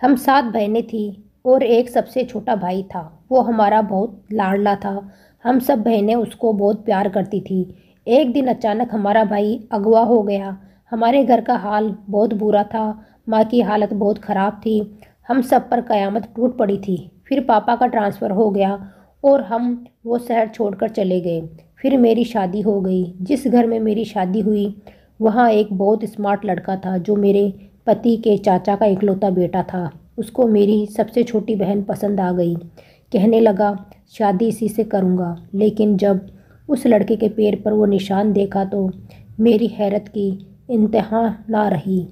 हम 7 बहनें थी और एक सबसे छोटा भाई था। वो हमारा बहुत लाडला था। हम सब बहनें उसको बहुत प्यार करती थी। एक दिन अचानक हमारा भाई अगवा हो गया। हमारे घर का हाल बहुत बुरा था। माँ की हालत बहुत ख़राब थी। हम सब पर कयामत टूट पड़ी थी। फिर पापा का ट्रांसफ़र हो गया और हम वो शहर छोड़कर चले गए। फिर मेरी शादी हो गई। जिस घर में मेरी शादी हुई वहाँ एक बहुत स्मार्ट लड़का था जो मेरे पति के चाचा का इकलौता बेटा था। उसको मेरी सबसे छोटी बहन पसंद आ गई। कहने लगा शादी इसी से करूँगा। लेकिन जब उस लड़के के पैर पर वो निशान देखा तो मेरी हैरत की इंतहा ना रही।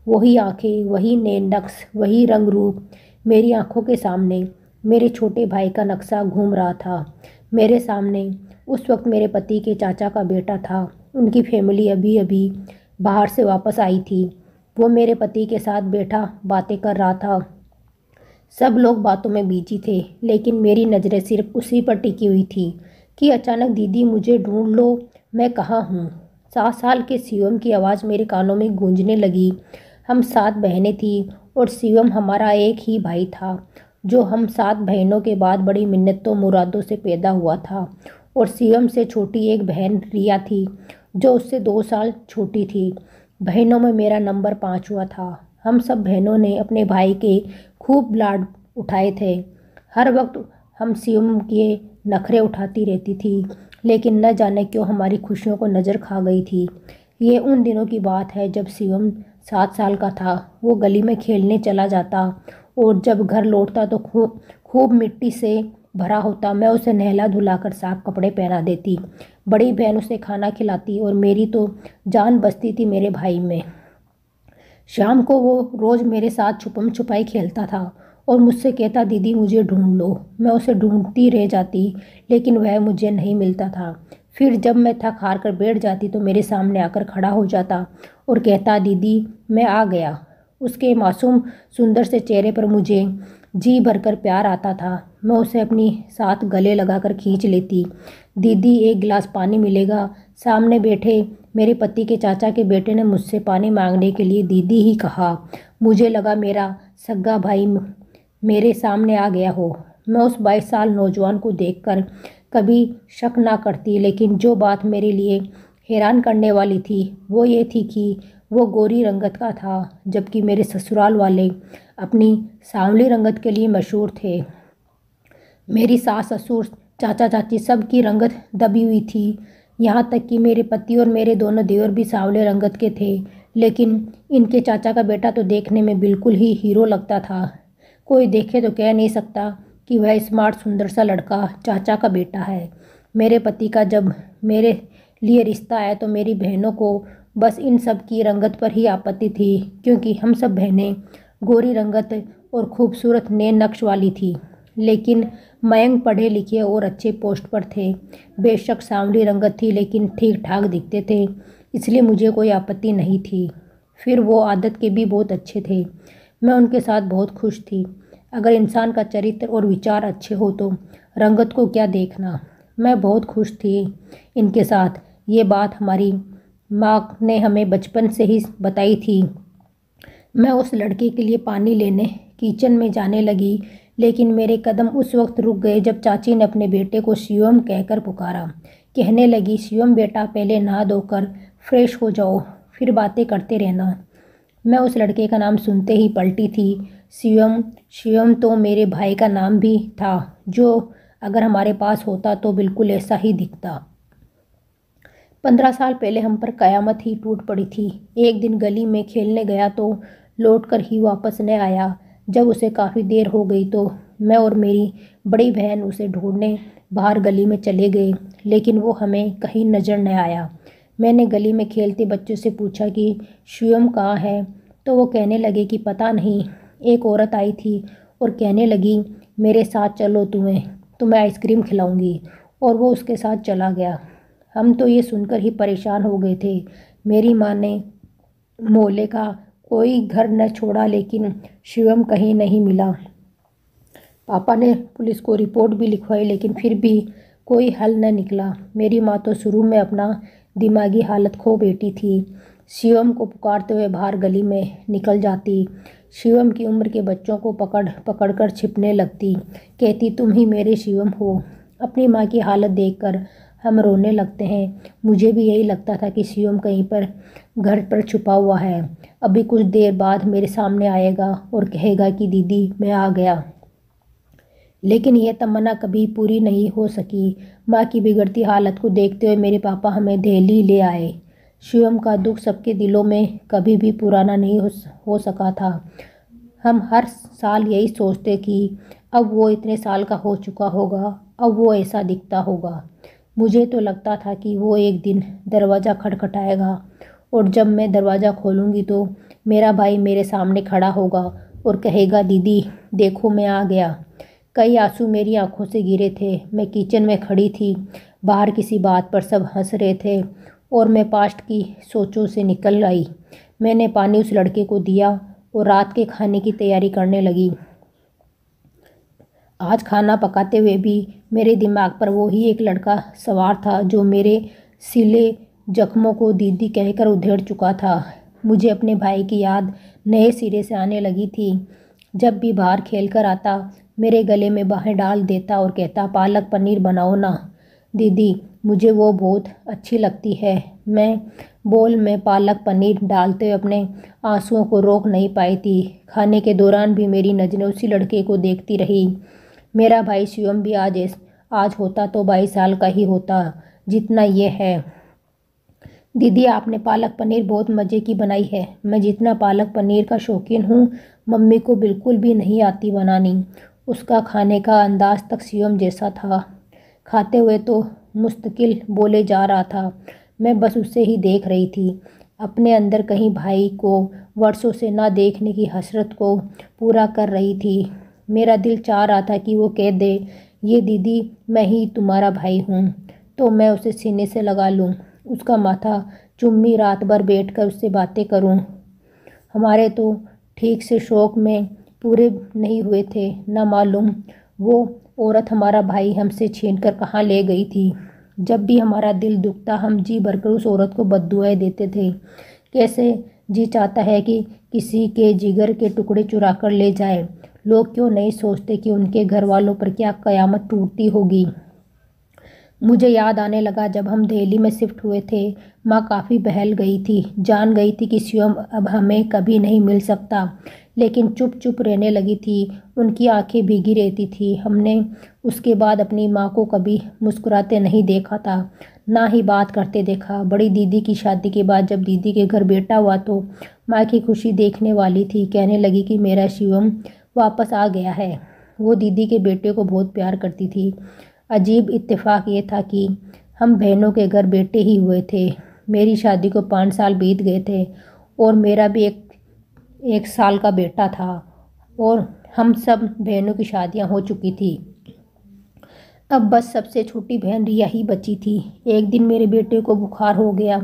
वही आंखें, वही नैन नक्श, वही रंग रूप मेरी आंखों के सामने मेरे छोटे भाई का नक्शा घूम रहा था। मेरे सामने उस वक्त मेरे पति के चाचा का बेटा था। उनकी फैमिली अभी अभी बाहर से वापस आई थी। वो मेरे पति के साथ बैठा बातें कर रहा था। सब लोग बातों में बिजी थे लेकिन मेरी नज़रें सिर्फ उसी पर टिकी हुई थी कि अचानक दीदी मुझे ढूंढ लो, मैं कहाँ हूँ। 7 साल के शिवम की आवाज़ मेरे कानों में गूंजने लगी। हम 7 बहनें थी और शिवम हमारा एक ही भाई था जो हम 7 बहनों के बाद बड़ी मिन्नतों मुरादों से पैदा हुआ था। और शिवम से छोटी एक बहन रिया थी जो उससे 2 साल छोटी थी। बहनों में मेरा नंबर 5 हुआ था। हम सब बहनों ने अपने भाई के खूब लाड उठाए थे। हर वक्त हम शिवम के नखरे उठाती रहती थी लेकिन न जाने क्यों हमारी खुशियों को नज़र खा गई थी। ये उन दिनों की बात है जब शिवम 7 साल का था। वो गली में खेलने चला जाता और जब घर लौटता तो खूब खूब मिट्टी से भरा होता। मैं उसे नहला धुलाकर साफ कपड़े पहना देती। बड़ी बहन उसे खाना खिलाती और मेरी तो जान बसती थी मेरे भाई में। शाम को वो रोज़ मेरे साथ छुपम छुपाई खेलता था और मुझसे कहता दीदी मुझे ढूंढ लो। मैं उसे ढूंढती रह जाती लेकिन वह मुझे नहीं मिलता था। फिर जब मैं थक हार कर बैठ जाती तो मेरे सामने आकर खड़ा हो जाता और कहता दीदी मैं आ गया। उसके मासूम सुंदर से चेहरे पर मुझे जी भरकर प्यार आता था। मैं उसे अपनी साथ गले लगाकर खींच लेती। दीदी एक गिलास पानी मिलेगा। सामने बैठे मेरे पति के चाचा के बेटे ने मुझसे पानी मांगने के लिए दीदी ही कहा। मुझे लगा मेरा सगा भाई मेरे सामने आ गया हो। मैं उस 22 साल नौजवान को देखकर कभी शक ना करती लेकिन जो बात मेरे लिए हैरान करने वाली थी वो ये थी कि वो गोरी रंगत का था जबकि मेरे ससुराल वाले अपनी सांवली रंगत के लिए मशहूर थे। मेरी सास ससुर चाचा चाची सब की रंगत दबी हुई थी। यहाँ तक कि मेरे पति और मेरे दोनों देवर भी सांवले रंगत के थे। लेकिन इनके चाचा का बेटा तो देखने में बिल्कुल ही हीरो लगता था। कोई देखे तो कह नहीं सकता कि वह स्मार्ट सुंदर सा लड़का चाचा का बेटा है। मेरे पति का जब मेरे लिए रिश्ता आया तो मेरी बहनों को बस इन सब की रंगत पर ही आपत्ति थी क्योंकि हम सब बहनें गोरी रंगत और खूबसूरत नैन नक्श वाली थी। लेकिन मयंक पढ़े लिखे और अच्छे पोस्ट पर थे। बेशक सांवली रंगत थी लेकिन ठीक ठाक दिखते थे, इसलिए मुझे कोई आपत्ति नहीं थी। फिर वो आदत के भी बहुत अच्छे थे। मैं उनके साथ बहुत खुश थी। अगर इंसान का चरित्र और विचार अच्छे हो तो रंगत को क्या देखना। मैं बहुत खुश थी इनके साथ। ये बात हमारी माँ ने हमें बचपन से ही बताई थी। मैं उस लड़के के लिए पानी लेने किचन में जाने लगी लेकिन मेरे कदम उस वक्त रुक गए जब चाची ने अपने बेटे को शिवम कहकर पुकारा। कहने लगी शिवम बेटा पहले नहा धोकर फ्रेश हो जाओ फिर बातें करते रहना। मैं उस लड़के का नाम सुनते ही पलटी थी। शिवम। शिवम तो मेरे भाई का नाम भी था जो अगर हमारे पास होता तो बिल्कुल ऐसा ही दिखता। 15 साल पहले हम पर कयामत ही टूट पड़ी थी। एक दिन गली में खेलने गया तो लौटकर ही वापस न आया। जब उसे काफ़ी देर हो गई तो मैं और मेरी बड़ी बहन उसे ढूंढने बाहर गली में चले गए लेकिन वो हमें कहीं नज़र न आया। मैंने गली में खेलते बच्चों से पूछा कि शिवम कहाँ है तो वो कहने लगे कि पता नहीं। एक औरत आई थी और कहने लगी मेरे साथ चलो तुम्हें आइसक्रीम खिलाऊंगी और वो उसके साथ चला गया। हम तो ये सुनकर ही परेशान हो गए थे। मेरी माँ ने मोहल्ले का कोई घर न छोड़ा लेकिन शिवम कहीं नहीं मिला। पापा ने पुलिस को रिपोर्ट भी लिखवाई लेकिन फिर भी कोई हल न निकला। मेरी माँ तो शुरू में अपना दिमागी हालत खो बैठी थी। शिवम को पुकारते हुए बाहर गली में निकल जाती। शिवम की उम्र के बच्चों को पकड़ पकड़ कर छिपने लगती, कहती तुम ही मेरे शिवम हो। अपनी माँ की हालत देखकर हम रोने लगते हैं। मुझे भी यही लगता था कि शिवम कहीं पर घर पर छुपा हुआ है, अभी कुछ देर बाद मेरे सामने आएगा और कहेगा कि दीदी मैं आ गया। लेकिन यह तमन्ना कभी पूरी नहीं हो सकी। माँ की बिगड़ती हालत को देखते हुए मेरे पापा हमें दिल्ली ले आए। शिवम का दुख सबके दिलों में कभी भी पुराना नहीं हो सका था। हम हर साल यही सोचते कि अब वो इतने साल का हो चुका होगा, अब वो ऐसा दिखता होगा। मुझे तो लगता था कि वो एक दिन दरवाज़ा खटखटाएगा और जब मैं दरवाज़ा खोलूँगी तो मेरा भाई मेरे सामने खड़ा होगा और कहेगा दीदी देखो मैं आ गया। कई आंसू मेरी आंखों से गिरे थे। मैं किचन में खड़ी थी, बाहर किसी बात पर सब हंस रहे थे और मैं पास्ट की सोचों से निकल आई। मैंने पानी उस लड़के को दिया और रात के खाने की तैयारी करने लगी। आज खाना पकाते हुए भी मेरे दिमाग पर वो ही एक लड़का सवार था जो मेरे सिले जख्मों को दीदी कहकर उधेड़ चुका था। मुझे अपने भाई की याद नए सिरे से आने लगी थी। जब भी बाहर खेल कर आता मेरे गले में बाहें डाल देता और कहता पालक पनीर बनाओ ना दीदी, मुझे वो बहुत अच्छी लगती है। मैं बोल में पालक पनीर डालते हुए अपने आंसुओं को रोक नहीं पाई थी। खाने के दौरान भी मेरी नज़रें उसी लड़के को देखती रही। मेरा भाई शिवम भी आज होता तो 22 साल का ही होता जितना ये है। दीदी आपने पालक पनीर बहुत मज़े की बनाई है। मैं जितना पालक पनीर का शौकीन हूँ मम्मी को बिल्कुल भी नहीं आती बनानी। उसका खाने का अंदाज तक शिवम जैसा था। खाते हुए तो मुस्तकिल बोले जा रहा था। मैं बस उसे ही देख रही थी। अपने अंदर कहीं भाई को वर्षों से ना देखने की हसरत को पूरा कर रही थी। मेरा दिल चाह रहा था कि वो कह दे ये दीदी मैं ही तुम्हारा भाई हूँ, तो मैं उसे सीने से लगा लूँ, उसका माथा चुम्मी रात भर बैठकर उससे बातें करूँ। हमारे तो ठीक से शौक में पूरे नहीं हुए थे, न मालूम वो औरत हमारा भाई हमसे छीनकर कहाँ ले गई थी। जब भी हमारा दिल दुखता हम जी भरकर उस औरत को बद्दुआएं देते थे। कैसे जी चाहता है कि किसी के जिगर के टुकड़े चुरा कर ले जाए। लोग क्यों नहीं सोचते कि उनके घर वालों पर क्या कयामत टूटती होगी। मुझे याद आने लगा जब हम दिल्ली में शिफ्ट हुए थे। माँ काफ़ी बहल गई थी, जान गई थी कि शिवम अब हमें कभी नहीं मिल सकता, लेकिन चुप चुप रहने लगी थी। उनकी आंखें भीगी रहती थी। हमने उसके बाद अपनी माँ को कभी मुस्कुराते नहीं देखा था, ना ही बात करते देखा। बड़ी दीदी की शादी के बाद जब दीदी के घर बेटा हुआ तो माँ की खुशी देखने वाली थी। कहने लगी कि मेरा शिवम वापस आ गया है। वो दीदी के बेटे को बहुत प्यार करती थी। अजीब इत्तेफाक ये था कि हम बहनों के घर बेटे ही हुए थे। मेरी शादी को 5 साल बीत गए थे और मेरा भी एक साल का बेटा था और हम सब बहनों की शादियां हो चुकी थी। अब बस सबसे छोटी बहन रिया ही बची थी। एक दिन मेरे बेटे को बुखार हो गया।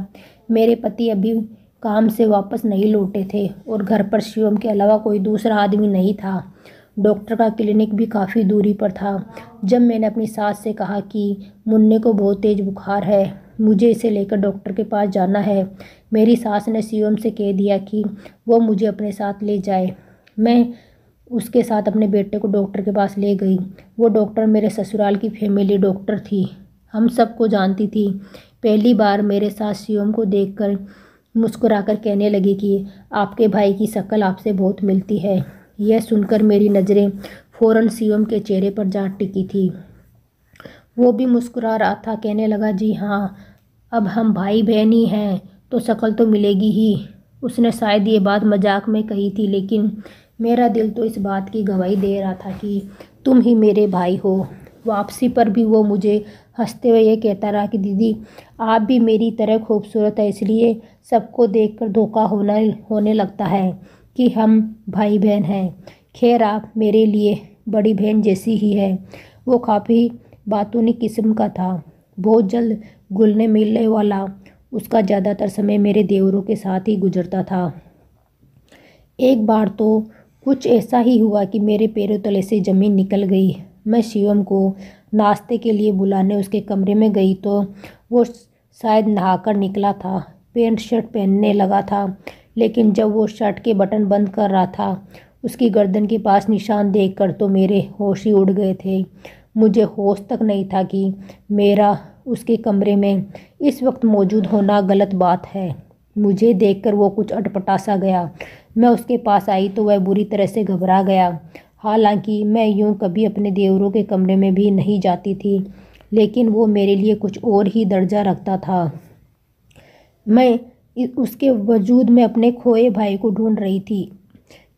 मेरे पति अभी काम से वापस नहीं लौटे थे और घर पर शिवम के अलावा कोई दूसरा आदमी नहीं था। डॉक्टर का क्लिनिक भी काफ़ी दूरी पर था। जब मैंने अपनी सास से कहा कि मुन्ने को बहुत तेज़ बुखार है, मुझे इसे लेकर डॉक्टर के पास जाना है, मेरी सास ने शिवम से कह दिया कि वो मुझे अपने साथ ले जाए। मैं उसके साथ अपने बेटे को डॉक्टर के पास ले गई। वो डॉक्टर मेरे ससुराल की फैमिली डॉक्टर थी, हम सबको जानती थी। पहली बार मेरे साथ शिवम को देखकर मुस्कुराकर कहने लगी कि आपके भाई की शक्ल आपसे बहुत मिलती है। यह सुनकर मेरी नज़रें फ़ौरन शिवम के चेहरे पर जा टिकी थी। वो भी मुस्कुरा रहा था, कहने लगा जी हाँ, अब हम भाई बहन ही हैं तो शक्ल तो मिलेगी ही। उसने शायद ये बात मजाक में कही थी, लेकिन मेरा दिल तो इस बात की गवाही दे रहा था कि तुम ही मेरे भाई हो। वापसी पर भी वो मुझे हंसते हुए ये कहता रहा कि दीदी आप भी मेरी तरह खूबसूरत है, इसलिए सबको देखकर धोखा होने लगता है कि हम भाई बहन हैं। खैर आप मेरे लिए बड़ी बहन जैसी ही है। वो काफ़ी बातूनी किस्म का था, बहुत जल्द घुलने मिलने वाला। उसका ज़्यादातर समय मेरे देवरों के साथ ही गुजरता था। एक बार तो कुछ ऐसा ही हुआ कि मेरे पैरों तले से ज़मीन निकल गई। मैं शिवम को नाश्ते के लिए बुलाने उसके कमरे में गई तो वो शायद नहाकर निकला था। पैंट शर्ट पहनने लगा था, लेकिन जब वो शर्ट के बटन बंद कर रहा था, उसकी गर्दन के पास निशान देखकर तो मेरे होश ही उड़ गए थे। मुझे होश तक नहीं था कि मेरा उसके कमरे में इस वक्त मौजूद होना गलत बात है। मुझे देखकर वो कुछ अटपटा सा गया। मैं उसके पास आई तो वह बुरी तरह से घबरा गया। हालांकि मैं यूं कभी अपने देवरों के कमरे में भी नहीं जाती थी, लेकिन वो मेरे लिए कुछ और ही दर्जा रखता था। मैं उसके वजूद में अपने खोए भाई को ढूंढ रही थी।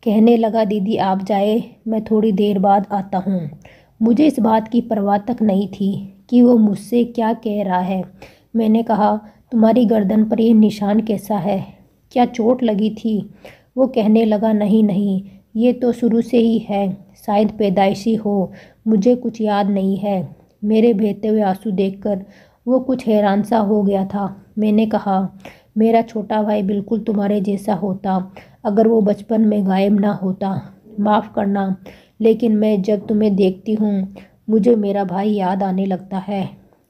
कहने लगा, दीदी आप जाए, मैं थोड़ी देर बाद आता हूँ। मुझे इस बात की परवाह तक नहीं थी कि वो मुझसे क्या कह रहा है। मैंने कहा, तुम्हारी गर्दन पर ये निशान कैसा है? क्या चोट लगी थी? वो कहने लगा, नहीं नहीं, ये तो शुरू से ही है, शायद पैदाइशी हो, मुझे कुछ याद नहीं है। मेरे बहते हुए आंसू देखकर वो कुछ हैरान सा हो गया था। मैंने कहा, मेरा छोटा भाई बिल्कुल तुम्हारे जैसा होता अगर वो बचपन में गायब ना होता। माफ़ करना, लेकिन मैं जब तुम्हें देखती हूँ मुझे मेरा भाई याद आने लगता है।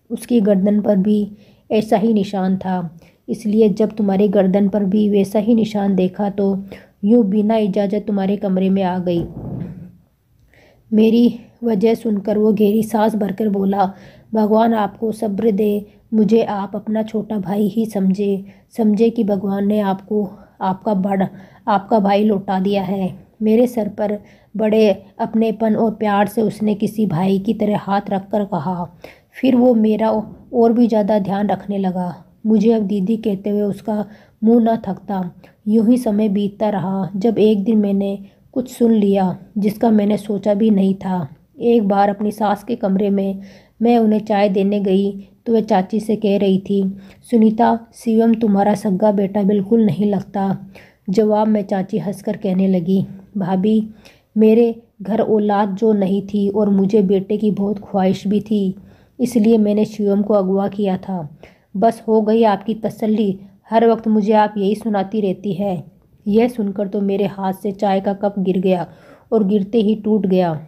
उसकी गर्दन पर भी ऐसा ही निशान था, इसलिए जब तुम्हारी गर्दन पर भी वैसा ही निशान देखा तो यूँ बिना इजाज़त तुम्हारे कमरे में आ गई। मेरी वजह सुनकर वो गहरी सांस भरकर बोला, भगवान आपको सब्र दे, मुझे आप अपना छोटा भाई ही समझे कि भगवान ने आपको आपका भाई लौटा दिया है। मेरे सर पर बड़े अपनेपन और प्यार से उसने किसी भाई की तरह हाथ रखकर कहा। फिर वो मेरा और भी ज़्यादा ध्यान रखने लगा। मुझे अब दीदी कहते हुए उसका मुंह न थकता। यूं ही समय बीतता रहा, जब एक दिन मैंने कुछ सुन लिया जिसका मैंने सोचा भी नहीं था। एक बार अपनी सास के कमरे में मैं उन्हें चाय देने गई तो वह चाची से कह रही थी, सुनीता, शिवम तुम्हारा सगा बेटा बिल्कुल नहीं लगता। जवाब में चाची हंसकर कहने लगी, भाभी, मेरे घर औलाद जो नहीं थी और मुझे बेटे की बहुत ख्वाहिश भी थी, इसलिए मैंने शिवम को अगवा किया था। बस हो गई आपकी तसल्ली, हर वक्त मुझे आप यही सुनाती रहती है। यह सुनकर तो मेरे हाथ से चाय का कप गिर गया और गिरते ही टूट गया।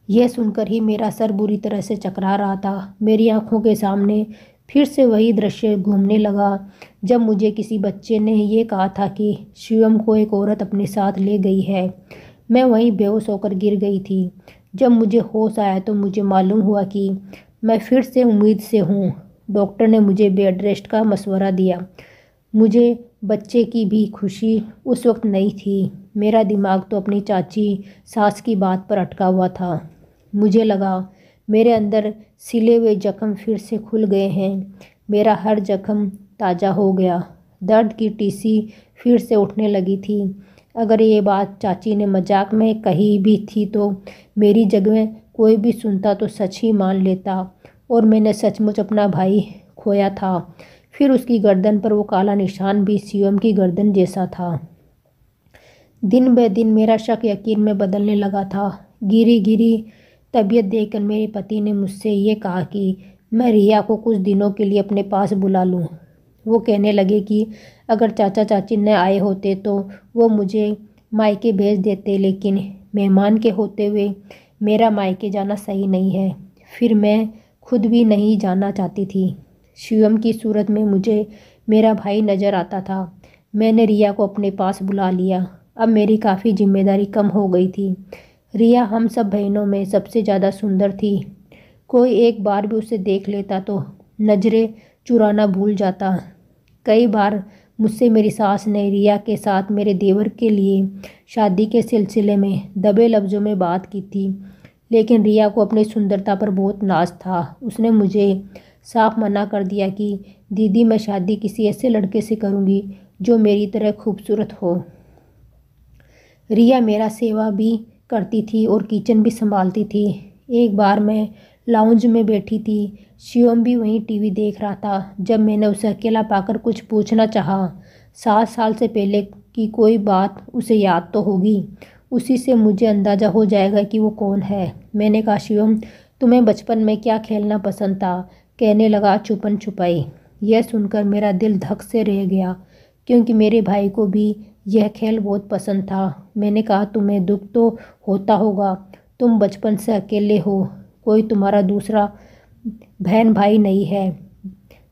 यह सुनकर ही मेरा सर बुरी तरह से चकरा रहा था। मेरी आंखों के सामने फिर से वही दृश्य घूमने लगा जब मुझे किसी बच्चे ने यह कहा था कि शिवम को एक औरत अपने साथ ले गई है। मैं वहीं बेहोश होकर गिर गई थी। जब मुझे होश आया तो मुझे मालूम हुआ कि मैं फिर से उम्मीद से हूँ। डॉक्टर ने मुझे बेड रेस्ट का मशवरा दिया। मुझे बच्चे की भी खुशी उस वक्त नहीं थी। मेरा दिमाग तो अपनी चाची सास की बात पर अटका हुआ था। मुझे लगा मेरे अंदर सिले हुए जख्म फिर से खुल गए हैं। मेरा हर जख्म ताज़ा हो गया। दर्द की टीसी फिर से उठने लगी थी। अगर ये बात चाची ने मजाक में कही भी थी तो मेरी जगह कोई भी सुनता तो सच ही मान लेता और मैंने सचमुच अपना भाई खोया था। फिर उसकी गर्दन पर वो काला निशान भी शिवम की गर्दन जैसा था। दिन ब दिन मेरा शक यकीन में बदलने लगा था। गिरी गिरी तबीयत देखकर मेरे पति ने मुझसे ये कहा कि मैं रिया को कुछ दिनों के लिए अपने पास बुला लूं। वो कहने लगे कि अगर चाचा चाची न आए होते तो वो मुझे मायके भेज देते, लेकिन मेहमान के होते हुए मेरा मायके जाना सही नहीं है। फिर मैं खुद भी नहीं जाना चाहती थी। शिवम की सूरत में मुझे मेरा भाई नज़र आता था। मैंने रिया को अपने पास बुला लिया। अब मेरी काफ़ी जिम्मेदारी कम हो गई थी। रिया हम सब बहनों में सबसे ज़्यादा सुंदर थी। कोई एक बार भी उसे देख लेता तो नज़रें चुराना भूल जाता। कई बार मुझसे मेरी सास ने रिया के साथ मेरे देवर के लिए शादी के सिलसिले में दबे लफ्ज़ों में बात की थी, लेकिन रिया को अपनी सुंदरता पर बहुत नाज था। उसने मुझे साफ मना कर दिया कि दीदी, मैं शादी किसी ऐसे लड़के से करूँगी जो मेरी तरह खूबसूरत हो। रिया मेरा सेवा भी करती थी और किचन भी संभालती थी। एक बार मैं लाउंज में बैठी थी, शिवम भी वहीं टीवी देख रहा था। जब मैंने उसे अकेला पाकर कुछ पूछना चाहा, 7 साल से पहले की कोई बात उसे याद तो होगी, उसी से मुझे अंदाज़ा हो जाएगा कि वो कौन है। मैंने कहा, शिवम, तुम्हें बचपन में क्या खेलना पसंद था? कहने लगा, छुपन छुपाई। यह सुनकर मेरा दिल धक से रह गया, क्योंकि मेरे भाई को भी यह खेल बहुत पसंद था। मैंने कहा, तुम्हें दुख तो होता होगा, तुम बचपन से अकेले हो, कोई तुम्हारा दूसरा बहन भाई नहीं है।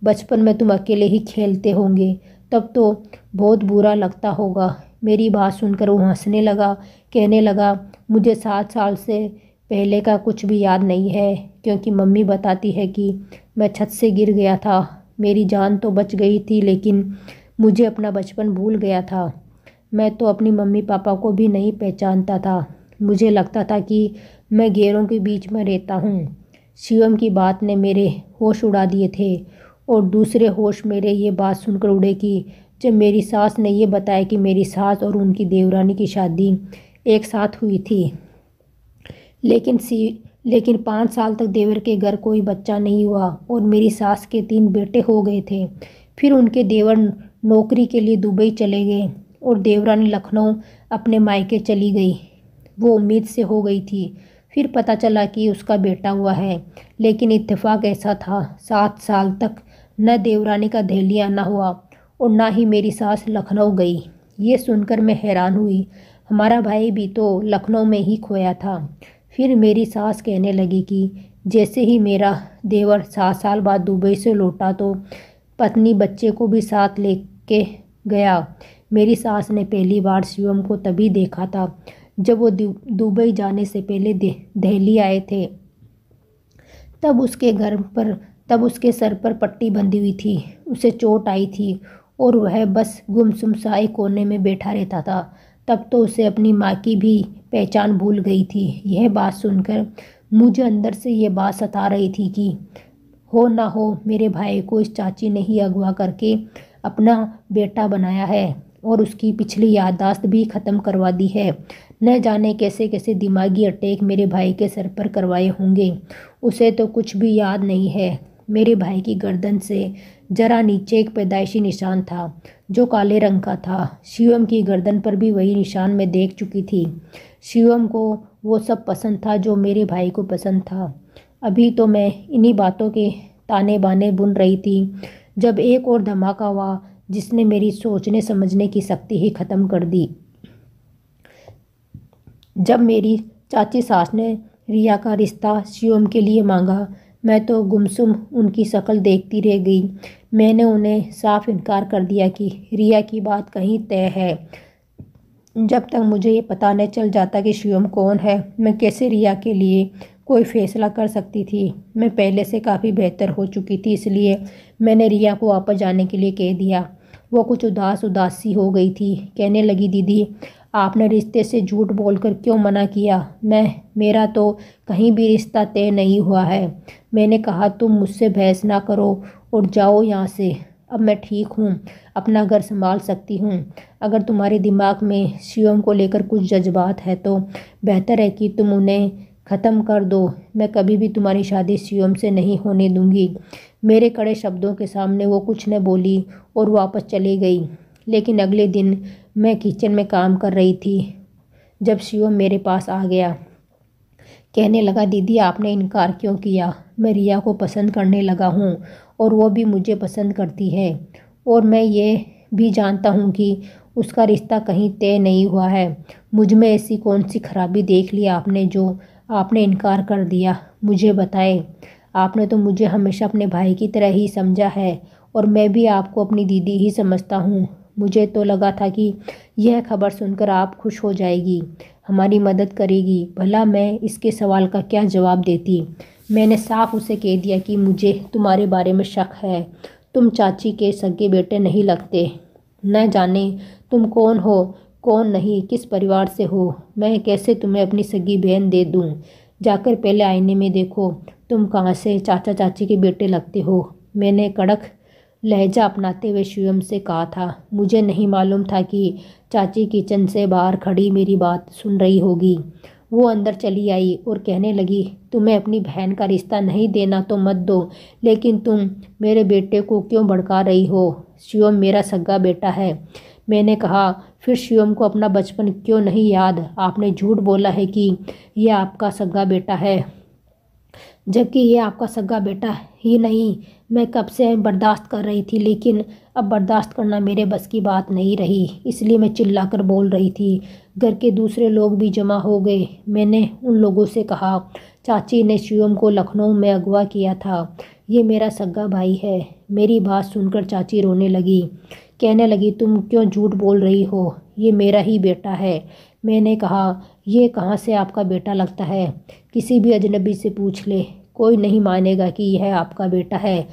बचपन में तुम अकेले ही खेलते होंगे, तब तो बहुत बुरा लगता होगा। मेरी बात सुनकर वो हंसने लगा, कहने लगा, मुझे 7 साल से पहले का कुछ भी याद नहीं है, क्योंकि मम्मी बताती है कि मैं छत से गिर गया था। मेरी जान तो बच गई थी, लेकिन मुझे अपना बचपन भूल गया था। मैं तो अपनी मम्मी पापा को भी नहीं पहचानता था। मुझे लगता था कि मैं गैरों के बीच में रहता हूँ। शिवम की बात ने मेरे होश उड़ा दिए थे, और दूसरे होश मेरे ये बात सुनकर उड़े कि जब मेरी सास ने ये बताया कि मेरी सास और उनकी देवरानी की शादी एक साथ हुई थी, लेकिन 5 साल तक देवर के घर कोई बच्चा नहीं हुआ और मेरी सास के 3 बेटे हो गए थे। फिर उनके देवर नौकरी के लिए दुबई चले गए और देवरानी लखनऊ अपने मायके चली गई। वो उम्मीद से हो गई थी। फिर पता चला कि उसका बेटा हुआ है, लेकिन इत्तेफाक ऐसा था, 7 साल तक न देवरानी का दहली आना हुआ और ना ही मेरी सास लखनऊ गई। ये सुनकर मैं हैरान हुई। हमारा भाई भी तो लखनऊ में ही खोया था। फिर मेरी सास कहने लगी कि जैसे ही मेरा देवर 7 साल बाद दुबई से लौटा तो पत्नी बच्चे को भी साथ लेके गया। मेरी सास ने पहली बार शिवम को तभी देखा था जब वो दुबई जाने से पहले दिल्ली आए थे। तब उसके सर पर पट्टी बंधी हुई थी। उसे चोट आई थी और वह बस गुमसुम सा एक कोने में बैठा रहता था। तब तो उसे अपनी माँ की भी पहचान भूल गई थी। यह बात सुनकर मुझे अंदर से ये बात सता रही थी कि हो ना हो मेरे भाई को इस चाची ने ही अगवा करके अपना बेटा बनाया है और उसकी पिछली याददाश्त भी ख़त्म करवा दी है। न जाने कैसे कैसे दिमागी अटैक मेरे भाई के सर पर करवाए होंगे। उसे तो कुछ भी याद नहीं है। मेरे भाई की गर्दन से जरा नीचे एक पैदाइशी निशान था जो काले रंग का था। शिवम की गर्दन पर भी वही निशान मैं देख चुकी थी। शिवम को वो सब पसंद था जो मेरे भाई को पसंद था। अभी तो मैं इन्हीं बातों के ताने बाने बुन रही थी जब एक और धमाका हुआ जिसने मेरी सोचने समझने की शक्ति ही ख़त्म कर दी। जब मेरी चाची सास ने रिया का रिश्ता शिवम के लिए मांगा, मैं तो गुमसुम उनकी शक्ल देखती रह गई। मैंने उन्हें साफ इनकार कर दिया कि रिया की बात कहीं तय है। जब तक मुझे ये पता नहीं चल जाता कि शिवम कौन है, मैं कैसे रिया के लिए कोई फैसला कर सकती थी। मैं पहले से काफ़ी बेहतर हो चुकी थी, इसलिए मैंने रिया को वापस जाने के लिए कह दिया। वो कुछ उदास सी हो गई थी। कहने लगी, दीदी आपने रिश्ते से झूठ बोलकर क्यों मना किया? मेरा तो कहीं भी रिश्ता तय नहीं हुआ है। मैंने कहा तुम मुझसे बहस ना करो और जाओ यहाँ से। अब मैं ठीक हूँ, अपना घर संभाल सकती हूँ। अगर तुम्हारे दिमाग में शिवम को लेकर कुछ जज्बात है तो बेहतर है कि तुम उन्हें ख़त्म कर दो। मैं कभी भी तुम्हारी शादी शिवम से नहीं होने दूंगी। मेरे कड़े शब्दों के सामने वो कुछ न बोली और वापस चली गई। लेकिन अगले दिन मैं किचन में काम कर रही थी जब शिवम मेरे पास आ गया। कहने लगा, दीदी आपने इनकार क्यों किया? मैं रिया को पसंद करने लगा हूँ और वो भी मुझे पसंद करती है, और मैं ये भी जानता हूँ कि उसका रिश्ता कहीं तय नहीं हुआ है। मुझ में ऐसी कौन सी खराबी देख ली आपने जो आपने इनकार कर दिया? मुझे बताएं। आपने तो मुझे हमेशा अपने भाई की तरह ही समझा है और मैं भी आपको अपनी दीदी ही समझता हूँ। मुझे तो लगा था कि यह खबर सुनकर आप खुश हो जाएगी, हमारी मदद करेगी। भला मैं इसके सवाल का क्या जवाब देती? मैंने साफ उसे कह दिया कि मुझे तुम्हारे बारे में शक है। तुम चाची के सगे बेटे नहीं लगते। न जाने तुम कौन हो, कौन नहीं, किस परिवार से हो। मैं कैसे तुम्हें अपनी सगी बहन दे दूँ? जाकर पहले आईने में देखो, तुम कहाँ से चाचा चाची के बेटे लगते हो। मैंने कड़क लहजा अपनाते हुए शिवम से कहा था। मुझे नहीं मालूम था कि चाची किचन से बाहर खड़ी मेरी बात सुन रही होगी। वो अंदर चली आई और कहने लगी, तुम्हें अपनी बहन का रिश्ता नहीं देना तो मत दो, लेकिन तुम मेरे बेटे को क्यों भड़का रही हो? शिवम मेरा सगा बेटा है। मैंने कहा, फिर शिवम को अपना बचपन क्यों नहीं याद? आपने झूठ बोला है कि यह आपका सगा बेटा है, जबकि ये आपका सगा बेटा ही नहीं। मैं कब से बर्दाश्त कर रही थी, लेकिन अब बर्दाश्त करना मेरे बस की बात नहीं रही, इसलिए मैं चिल्लाकर बोल रही थी। घर के दूसरे लोग भी जमा हो गए। मैंने उन लोगों से कहा, चाची ने शिवम को लखनऊ में अगवा किया था। ये मेरा सगा भाई है। मेरी बात सुनकर चाची रोने लगी। कहने लगी, तुम क्यों झूठ बोल रही हो? ये मेरा ही बेटा है। मैंने कहा, ये कहाँ से आपका बेटा लगता है? किसी भी अजनबी से पूछ ले, कोई नहीं मानेगा कि यह आपका बेटा है।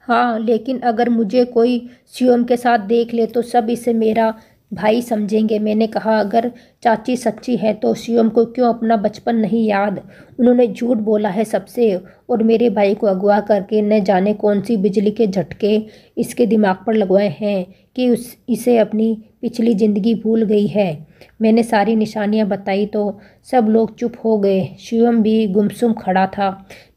हाँ, लेकिन अगर मुझे कोई शिवम के साथ देख ले तो सब इसे मेरा भाई समझेंगे। मैंने कहा, अगर चाची सच्ची है तो शिवम को क्यों अपना बचपन नहीं याद? उन्होंने झूठ बोला है सबसे, और मेरे भाई को अगवा करके न जाने कौन सी बिजली के झटके इसके दिमाग पर लगवाए हैं कि इसे अपनी पिछली ज़िंदगी भूल गई है। मैंने सारी निशानियां बताई तो सब लोग चुप हो गए। शिवम भी गुमसुम खड़ा था।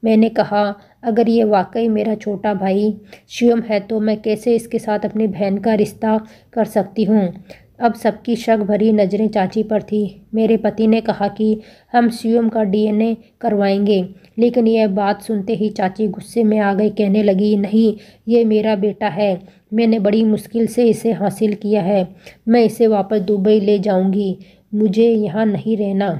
मैंने कहा, अगर ये वाकई मेरा छोटा भाई शिवम है तो मैं कैसे इसके साथ अपनी बहन का रिश्ता कर सकती हूँ? अब सबकी शक भरी नज़रें चाची पर थी। मेरे पति ने कहा कि हम शिवम का डीएनए करवाएंगे, लेकिन यह बात सुनते ही चाची गुस्से में आ गई। कहने लगी, नहीं, ये मेरा बेटा है। मैंने बड़ी मुश्किल से इसे हासिल किया है। मैं इसे वापस दुबई ले जाऊंगी। मुझे यहाँ नहीं रहना।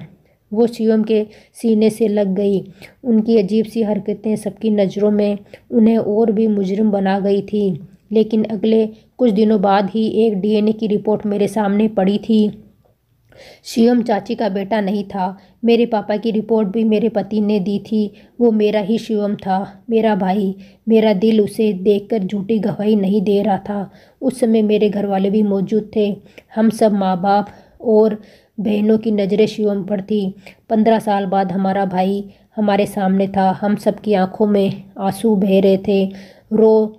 वो शिवम के सीने से लग गई। उनकी अजीब सी हरकतें सबकी नज़रों में उन्हें और भी मुजरिम बना गई थी। लेकिन अगले कुछ दिनों बाद ही एक डीएनए की रिपोर्ट मेरे सामने पड़ी थी। शिवम चाची का बेटा नहीं था। मेरे पापा की रिपोर्ट भी मेरे पति ने दी थी। वो मेरा ही शिवम था, मेरा भाई। मेरा दिल उसे देखकर झूठी गवाही नहीं दे रहा था। उस समय मेरे घर वाले भी मौजूद थे। हम सब माँ बाप और बहनों की नज़रें शिवम पर थी। 15 साल बाद हमारा भाई हमारे सामने था। हम सब की आंखों में आंसू बह रहे थे। रो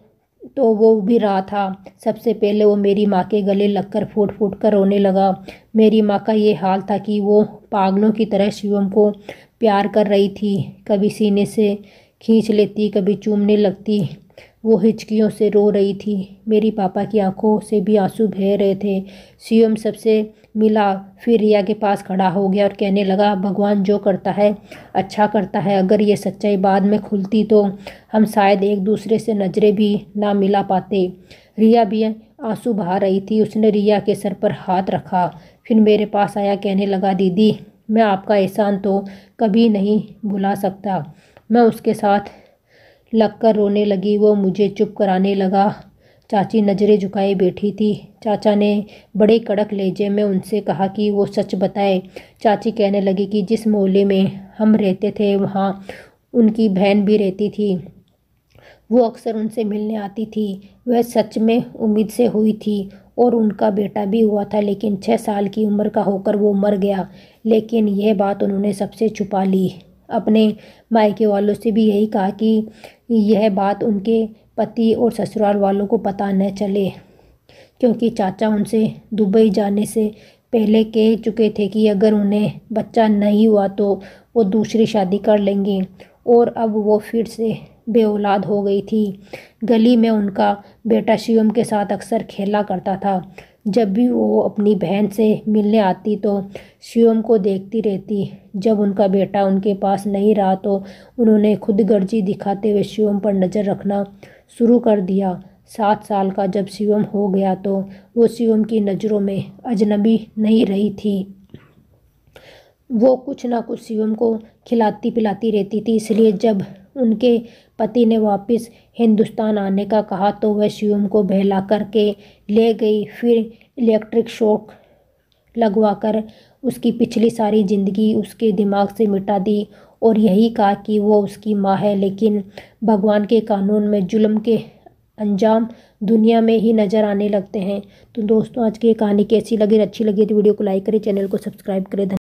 तो वो भी रहा था। सबसे पहले वो मेरी माँ के गले लगकर फूट फूट कर रोने लगा। मेरी माँ का ये हाल था कि वो पागलों की तरह शिवम को प्यार कर रही थी। कभी सीने से खींच लेती, कभी चूमने लगती। वो हिचकियों से रो रही थी। मेरी पापा की आंखों से भी आंसू बह रहे थे। शिवम सबसे मिला, फिर रिया के पास खड़ा हो गया और कहने लगा, भगवान जो करता है अच्छा करता है। अगर ये सच्चाई बाद में खुलती तो हम शायद एक दूसरे से नज़रें भी ना मिला पाते। रिया भी आंसू बहा रही थी। उसने रिया के सर पर हाथ रखा, फिर मेरे पास आया। कहने लगा, दीदी, मैं आपका एहसान तो कभी नहीं भुला सकता। मैं उसके साथ लगकर रोने लगी। वो मुझे चुप कराने लगा। चाची नज़रें झुकाए बैठी थी। चाचा ने बड़े कड़क लहजे में उनसे कहा कि वो सच बताए। चाची कहने लगी कि जिस मोहल्ले में हम रहते थे वहाँ उनकी बहन भी रहती थी। वो अक्सर उनसे मिलने आती थी। वह सच में उम्मीद से हुई थी और उनका बेटा भी हुआ था, लेकिन 6 साल की उम्र का होकर वो मर गया। लेकिन यह बात उन्होंने सबसे छुपा ली। अपने मायके वालों से भी यही कहा कि यह बात उनके पति और ससुराल वालों को पता न चले, क्योंकि चाचा उनसे दुबई जाने से पहले कह चुके थे कि अगर उन्हें बच्चा नहीं हुआ तो वो दूसरी शादी कर लेंगे। और अब वो फिर से बेऔलाद हो गई थी। गली में उनका बेटा शिवम के साथ अक्सर खेला करता था। जब भी वो अपनी बहन से मिलने आती तो शिवम को देखती रहती। जब उनका बेटा उनके पास नहीं रहा तो उन्होंने खुदगर्जी दिखाते हुए शिवम पर नज़र रखना शुरू कर दिया। 7 साल का जब शिवम हो गया तो वो शिवम की नज़रों में अजनबी नहीं रही थी। वो कुछ ना कुछ शिवम को खिलाती पिलाती रहती थी। इसलिए जब उनके पति ने वापस हिंदुस्तान आने का कहा तो वह शिवम को बहला करके ले गई। फिर इलेक्ट्रिक शॉक लगवाकर उसकी पिछली सारी ज़िंदगी उसके दिमाग से मिटा दी और यही कहा कि वो उसकी माँ है। लेकिन भगवान के कानून में जुल्म के अंजाम दुनिया में ही नज़र आने लगते हैं। तो दोस्तों, आज की कहानी कैसी लगी? अच्छी लगी तो वीडियो को लाइक करें, चैनल को सब्सक्राइब करें।